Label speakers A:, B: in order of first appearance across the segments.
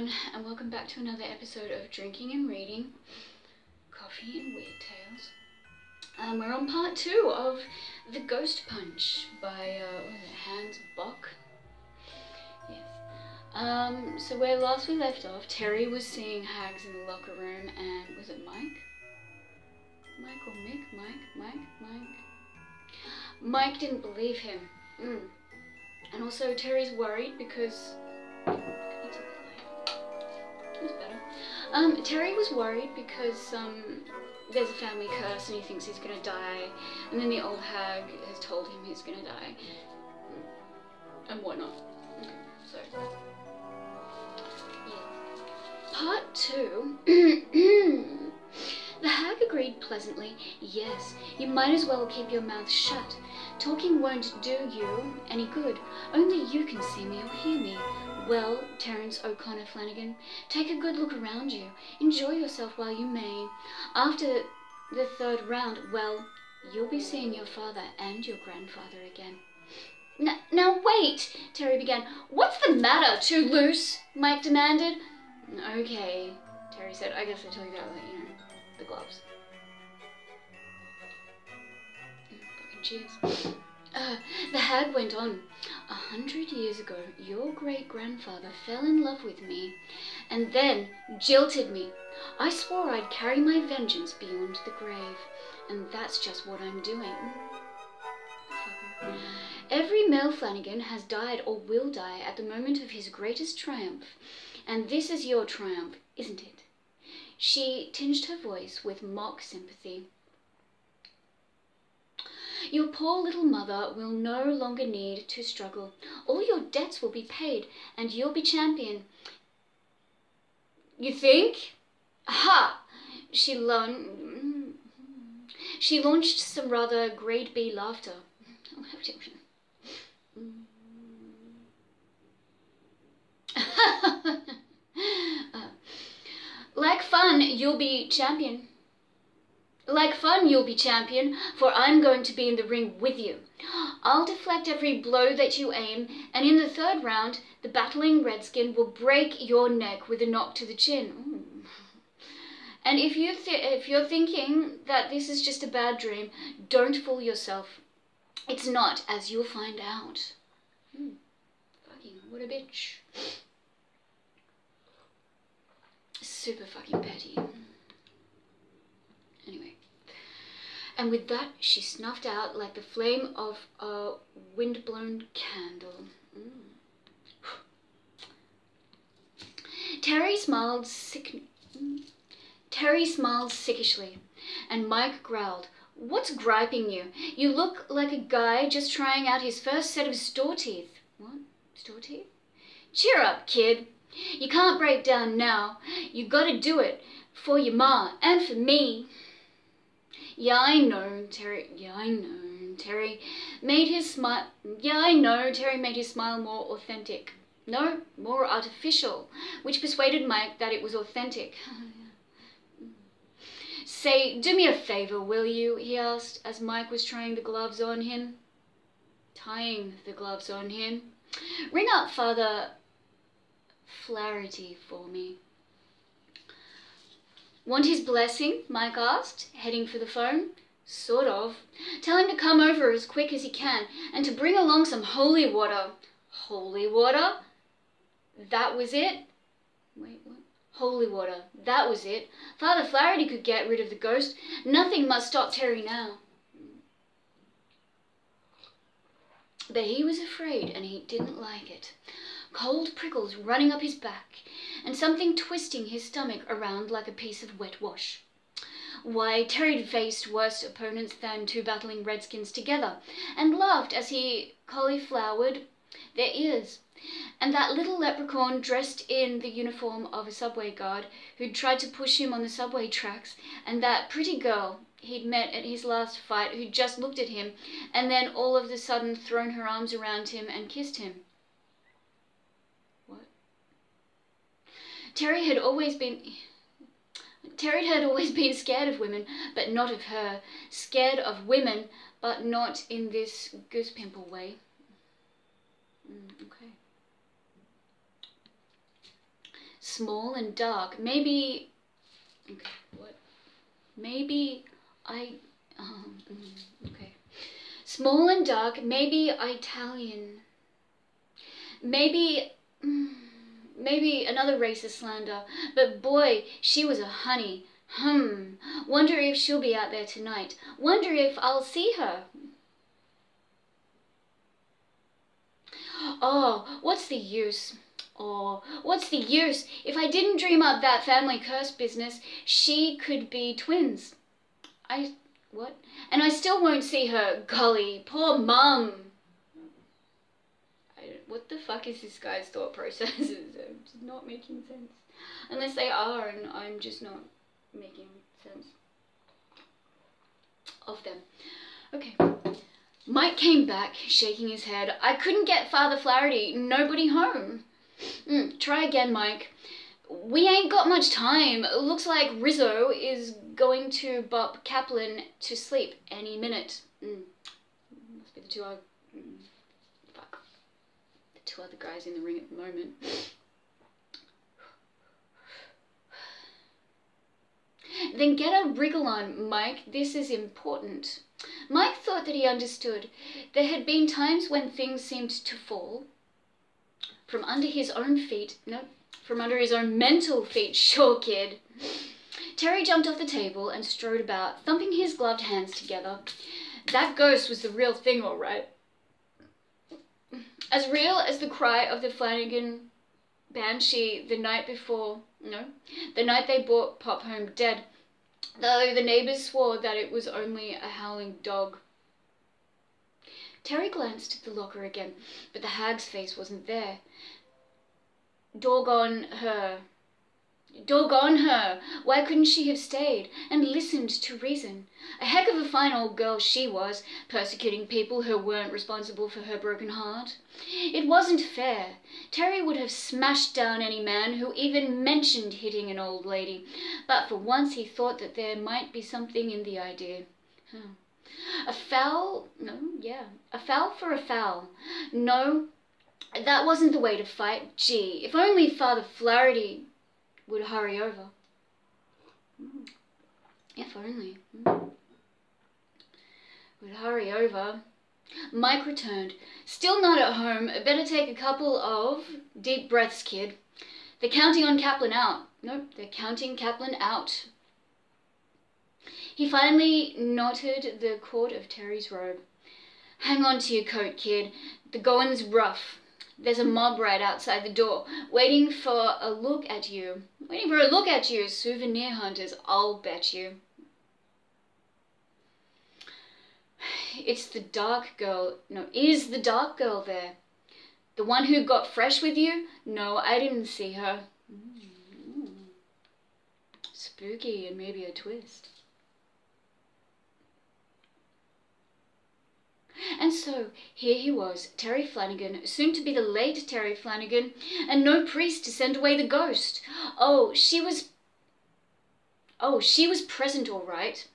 A: everyone, and welcome back to another episode of Drinking and Reading, Coffee and Weird Tales. We're on part 2 of The Ghost Punch by, Hans Bock? Yes. So where last we left off, Terry was seeing hags in the locker room, and was it Mike? Mike or Mick? Mike? Mike didn't believe him. And also Terry's worried because... That's better. Terry was worried because there's a family curse and he thinks he's gonna die, and then the old hag has told him he's gonna die, and whatnot. Okay, so yeah. Part 2. The hag agreed pleasantly. Yes, you might as well keep your mouth shut. Talking won't do you any good. Only you can see me or hear me. Well, Terence O'Connor Flanagan, take a good look around you. Enjoy yourself while you may. After the 3rd round, well, you'll be seeing your father and your grandfather again. Now wait, Terry began. What's the matter, too loose? Mike demanded. Okay, Terry said. I guess I told you that, the gloves. Fucking cheers. The hag went on. 100 years ago, your great-grandfather fell in love with me and then jilted me. I swore I'd carry my vengeance beyond the grave, and that's just what I'm doing. Every male Flanagan has died or will die at the moment of his greatest triumph, and this is your triumph, isn't it? She tinged her voice with mock sympathy. Your poor little mother will no longer need to struggle. All your debts will be paid, and you'll be champion. You think? Ha! She launched some rather grade B laughter. Like fun, you'll be champion. Like fun, you'll be champion, for I'm going to be in the ring with you. I'll deflect every blow that you aim, and in the 3rd round, the battling redskin will break your neck with a knock to the chin. Ooh. And if you're thinking that this is just a bad dream, don't fool yourself. It's not, as you'll find out. Fucking, what a bitch. Super fucking petty. Anyway. And with that, she snuffed out like the flame of a wind-blown candle. Terry smiled sickishly, and Mike growled, "What's griping you? You look like a guy just trying out his first set of store teeth." What? Store teeth? Cheer up, kid. You can't break down now. You gotta do it for your ma and for me. Yeah, I know, Terry. Terry made his smile more authentic. No, more artificial, which persuaded Mike that it was authentic. Say, do me a favor, will you? He asked as Mike was tying the gloves on him. Ring up Father Flaherty for me. Want his blessing? Mike asked, heading for the phone. Sort of. Tell him to come over as quick as he can, and to bring along some holy water. Holy water? That was it? Wait, what? Holy water. That was it. Father Flaherty could get rid of the ghost. Nothing must stop Terry now. But he was afraid, and he didn't like it. Cold prickles running up his back, and something twisting his stomach around like a piece of wet wash. Why, Terry'd faced worse opponents than 2 battling redskins together, and laughed as he cauliflowered their ears. And that little leprechaun dressed in the uniform of a subway guard who'd tried to push him on the subway tracks, and that pretty girl he'd met at his last fight who'd just looked at him and then all of a sudden thrown her arms around him and kissed him. Terry had always been scared of women, but not of her. Scared of women, but not in this goose pimple way. Okay. small and dark. Maybe, okay, what? Maybe okay. Small and dark, maybe Italian. Maybe another racist slander. But boy, she was a honey. Wonder if she'll be out there tonight. Wonder if I'll see her. Oh, what's the use? Oh, what's the use? If I didn't dream up that family curse business, she could be twins. What? And I still won't see her. Golly, poor mum. What the fuck is this guy's thought processes? It's not making sense. Unless they are, and I'm just not making sense of them. Okay. Mike came back, shaking his head. I couldn't get Father Flaherty. Nobody home. Try again, Mike. We ain't got much time. Looks like Rizzo is going to bop Kaplan to sleep any minute. Must be the two other... fuck. The two other guys in the ring at the moment. Then get a wriggle on, Mike. This is important. Mike thought that he understood. There had been times when things seemed to fall from under his own feet. No, from under his own mental feet. Sure, kid. Terry jumped off the table and strode about, thumping his gloved hands together. That ghost was the real thing, all right. As real as the cry of the Flanagan banshee the night they brought Pop home dead, though the neighbours swore that it was only a howling dog. Terry glanced at the locker again, but the hag's face wasn't there. Doggone her. Doggone her! Why couldn't she have stayed and listened to reason? A heck of a fine old girl she was, persecuting people who weren't responsible for her broken heart. It wasn't fair. Terry would have smashed down any man who even mentioned hitting an old lady, but for once he thought that there might be something in the idea. A foul? No, yeah. A foul for a foul. No, that wasn't the way to fight. Gee, if only Father Flaherty would hurry over. If only. Would hurry over. Mike returned. Still not at home. Better take a couple of deep breaths, kid. They're counting on Kaplan out. Nope, they're counting Kaplan out. He finally knotted the cord of Terry's robe. Hang on to your coat, kid. The going's rough. There's a mob right outside the door, waiting for a look at you. Waiting for a look at you, souvenir hunters, I'll bet you. It's the dark girl. No, is the dark girl there? The one who got fresh with you? No, I didn't see her. Spooky and maybe a twist. And so, here he was, Terry Flanagan, soon to be the late Terry Flanagan, and no priest to send away the ghost. Oh, she was present all right,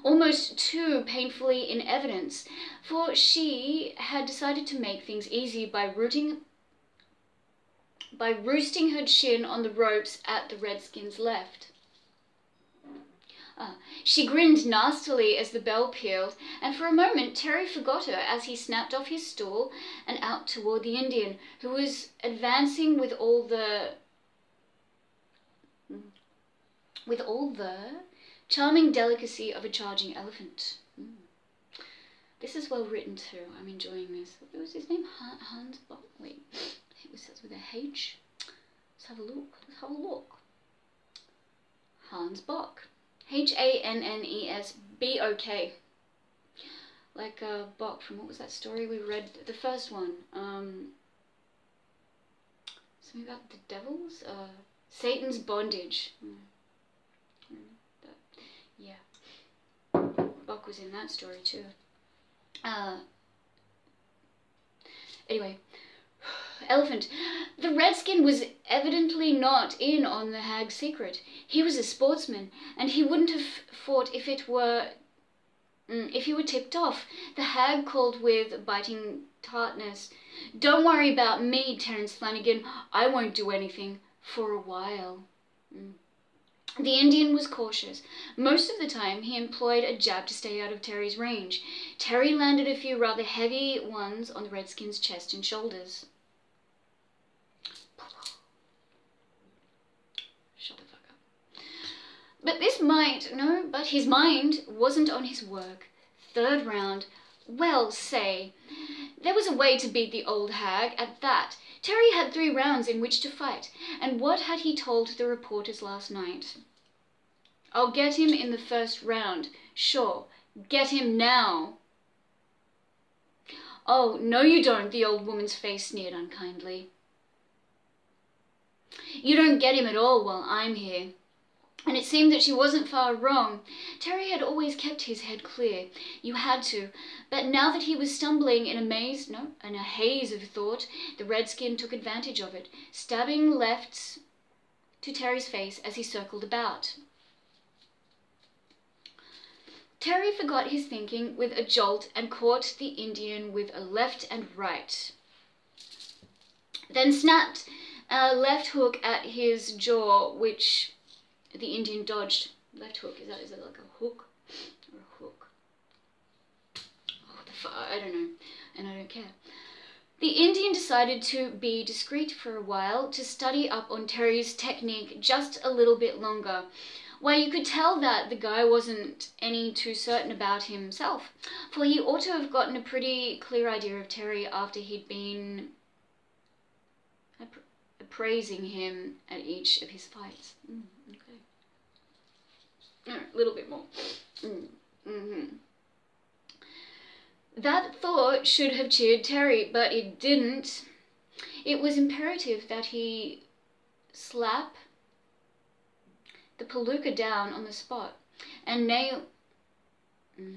A: almost too painfully in evidence, for she had decided to make things easy by roosting her chin on the ropes at the Redskins' left. She grinned nastily as the bell pealed, and for a moment Terry forgot her as he snapped off his stool and out toward the Indian, who was advancing with all the charming delicacy of a charging elephant. This is well written too. I'm enjoying this. What was his name? Hans Bock? Wait, it starts with a H. Let's have a look. Hans Bock. Hannesbok. Like Bock from, what was that story we read? The first one. Something about the devils? Satan's bondage. Yeah. Bock was in that story too. Anyway. Elephant. The Redskin was evidently not in on the hag's secret. He was a sportsman, and he wouldn't have fought if he were tipped off. The hag called with biting tartness. Don't worry about me, Terence Flanagan. I won't do anything. for a while. The Indian was cautious. Most of the time, he employed a jab to stay out of Terry's range. Terry landed a few rather heavy ones on the Redskin's chest and shoulders. Shut the fuck up. But his mind wasn't on his work. Third round. Well, say, there was a way to beat the old hag at that. Terry had 3 rounds in which to fight, and what had he told the reporters last night? I'll get him in the first round. Sure, get him now. Oh, no you don't, the old woman's face sneered unkindly. You don't get him at all while I'm here. And it seemed that she wasn't far wrong. Terry had always kept his head clear. You had to. But now that he was stumbling in a haze of thought, the Redskin took advantage of it, stabbing lefts to Terry's face as he circled about. Terry forgot his thinking with a jolt and caught the Indian with a left and right. Then snapped a left hook at his jaw, which the Indian dodged. Left hook, is that like a hook or a hook? Oh, I don't know, and I don't care. The Indian decided to be discreet for a while, to study up on Terry's technique just a little bit longer. Why, you could tell that the guy wasn't any too certain about himself, for he ought to have gotten a pretty clear idea of Terry after he'd been appraising him at each of his fights. Okay. A little bit more. That thought should have cheered Terry, but it didn't. It was imperative that he slap the palooka down on the spot and nail... Look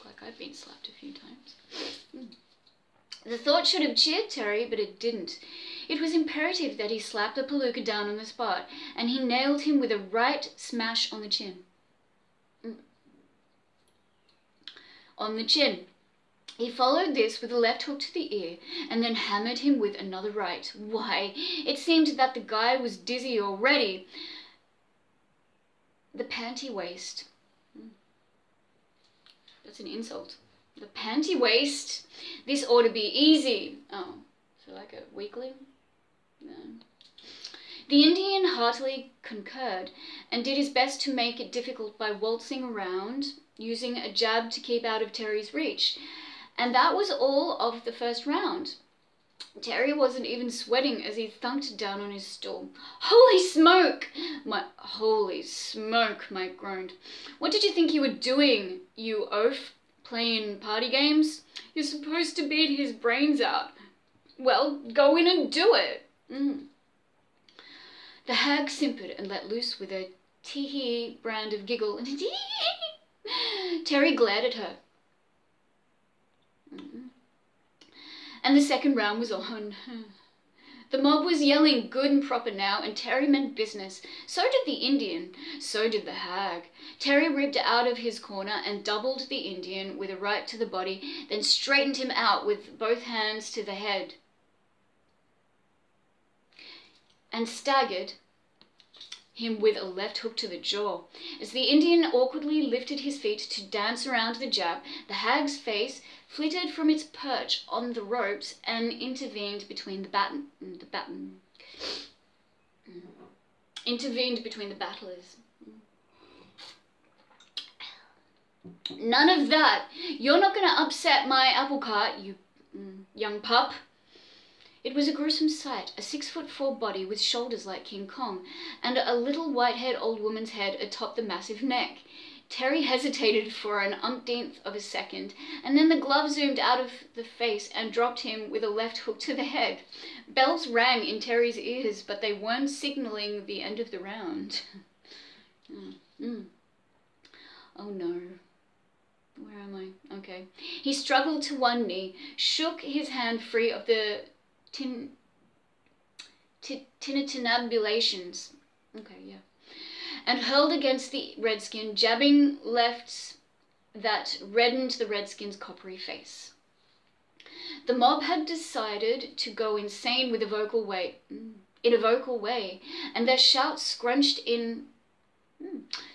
A: like I've been slapped a few times. The thought should have cheered Terry, but it didn't. It was imperative that he slap the palooka down on the spot, and he nailed him with a right smash on the chin. On the chin. He followed this with a left hook to the ear, and then hammered him with another right. Why, it seemed that the guy was dizzy already. The panty waist. That's an insult. The panty waist. This ought to be easy. Oh, so like a weakling? No. The Indian heartily concurred and did his best to make it difficult by waltzing around, using a jab to keep out of Terry's reach. And that was all of the first round. Terry wasn't even sweating as he thunked down on his stool. Holy smoke! Holy smoke, Mike groaned. What did you think you were doing, you oaf? Playing party games? You're supposed to beat his brains out. Well, go in and do it. The hag simpered and let loose with a tee-hee brand of giggle. Terry glared at her. And the second round was on. The mob was yelling good and proper now, and Terry meant business. So did the Indian. So did the hag. Terry ripped out of his corner and doubled the Indian with a right to the body, then straightened him out with both hands to the head, and staggered him with a left hook to the jaw. As the Indian awkwardly lifted his feet to dance around the jab, the hag's face flitted from its perch on the ropes and intervened between the battlers. None of that. You're not going to upset my apple cart, you young pup. It was a gruesome sight, a 6'4" body with shoulders like King Kong, and a little white-haired old woman's head atop the massive neck. Terry hesitated for an umpteenth of a second, and then the glove zoomed out of the face and dropped him with a left hook to the head. Bells rang in Terry's ears, but they weren't signaling the end of the round. Oh no. Where am I? Okay. He struggled to one knee, shook his hand free of the tinnitinabulations. Okay, yeah. And hurled against the Redskin, jabbing lefts that reddened the Redskins' coppery face. The mob had decided to go insane with a vocal way, and their shouts scrunched in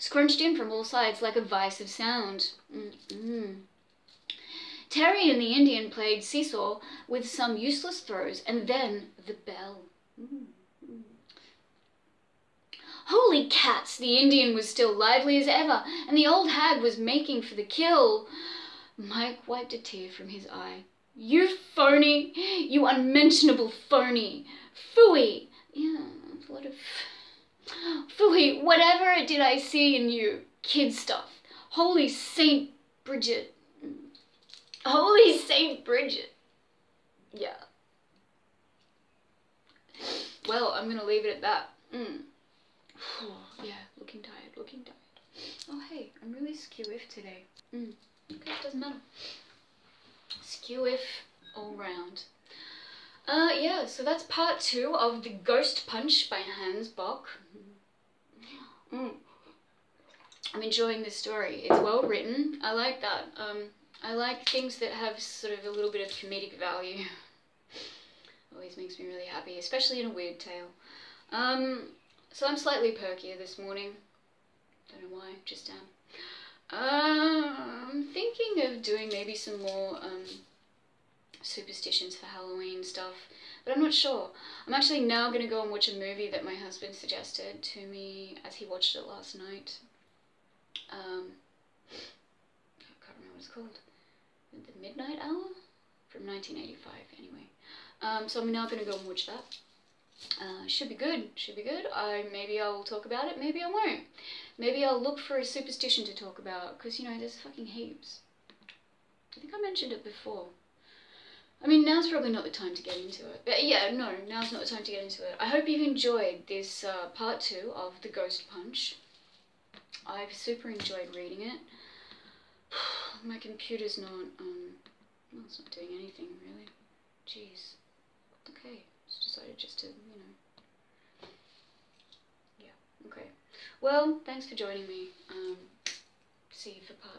A: from all sides like a vice of sound. Terry and the Indian played seesaw with some useless throws, and then the bell. Holy cats! The Indian was still lively as ever, and the old hag was making for the kill. Mike wiped a tear from his eye. You phony! You unmentionable phony! Phooey! Yeah, what a phooey! Whatever did I see in you? Kid stuff. Holy Saint Bridget. Holy Saint Bridget. Yeah. Well, I'm gonna leave it at that. Yeah, looking tired. Oh hey, I'm really skew-if today. Okay, doesn't matter. Skew-if all round. Yeah, so that's part 2 of The Ghost Punch by Hans Bock. I'm enjoying this story. It's well written. I like that. I like things that have sort of a little bit of comedic value. Always makes me really happy, especially in a weird tale. So I'm slightly perkier this morning. Don't know why, just am. I'm thinking of doing maybe some more superstitions for Halloween stuff, but I'm not sure. I'm actually now going to go and watch a movie that my husband suggested to me as he watched it last night. I can't remember what it's called. The Midnight Hour? From 1985, anyway. So I'm now going to go and watch that. Should be good. Maybe I'll talk about it, maybe I won't. Maybe I'll look for a superstition to talk about, because, you know, there's fucking heaps. I think I mentioned it before. I mean, now's probably not the time to get into it. But yeah, no, now's not the time to get into it. I hope you've enjoyed this part 2 of The Ghost Punch. I've super enjoyed reading it. My computer's not, well, it's not doing anything, really. Jeez. Okay, just decided just to, you know. Yeah, okay. Well, thanks for joining me. See you for part